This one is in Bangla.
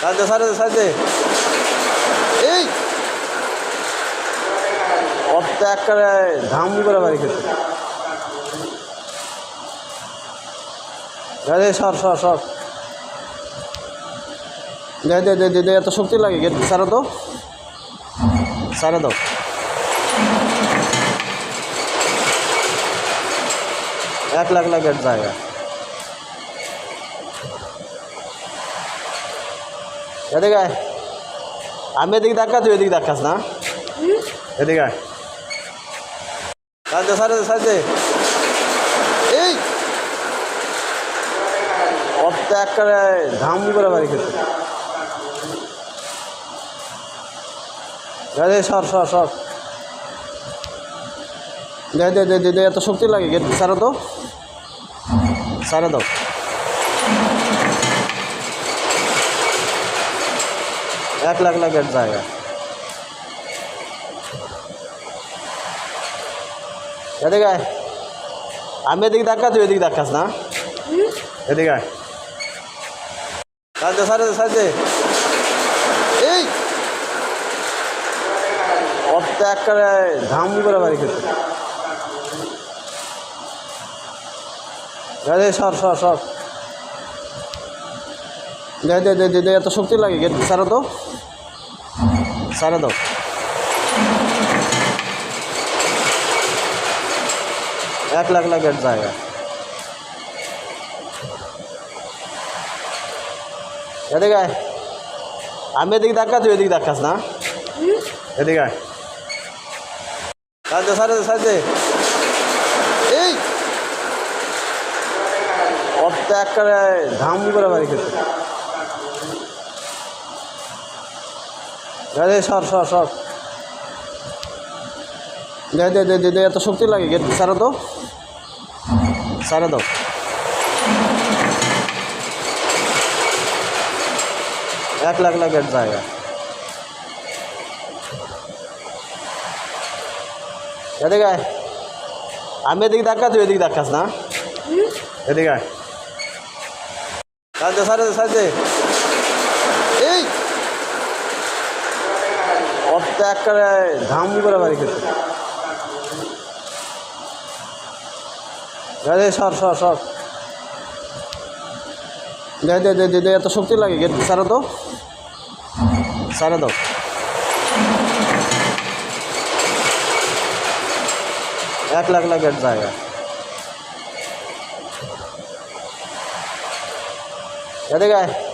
সাইডে সাইডে সাইডে এই অর্থে একটা ধাম করে বাড়ি খেতে সর সর সর দে দে দে দে দে এত শক্তি লাগে গেট সারা দাও সারা দাও এক লাখ লাখ গেট জায়গা এদিকে আয় আমি এদিকে দেখা তুই এদিকে দেখাস না এদিকে আয় সাইডে সাইডে সাইডে এই অর্থে একটা ধাম করে বাড়ি খেতে সর সর সর দে দে দে দে এত শক্তি লাগে গেট সারা দাও সারা দাও এক লাখ লাখ গেট জায়গা এদিকে আয় আমি এদিকে দেখা তুই এদিকে দেখাস না এদিকে আয় সাইডে সাইডে সাইডে এই অর্থে একটা ধাম করে বাড়ি খেতে সর সর সর দে দে দে দে এত শক্তি লাগে গেট সারা দাও সারা দাও এক লাখ লাখ গেট জায়গা এদিকে আয় আমি এদিকে দেখা তুই এদিকে দেখাস না এদিকে আয় সাইডে সাইডে সাইডে এই অর্থে একটা ধাম করে বাড়ি খেতে সর সর সর দে দে দে দে এত শক্তি লাগে গেট সারা দাও সারা দাও এক লাখ লাখ গেট জায়গা এদিকে আয় আমি এদিকে দেখা তুই এদিকে দেখাস না এদিকে আয় সাইডে সাইডে সাইডে এই অর্থে একটা ধাম করে বাড়ি খেতে সর সর সর দে দে দে দে এত শক্তি লাগে গেট সারা দাও সারা দাও এক লাখ লাখ গেট জায়গা এদিকে আয়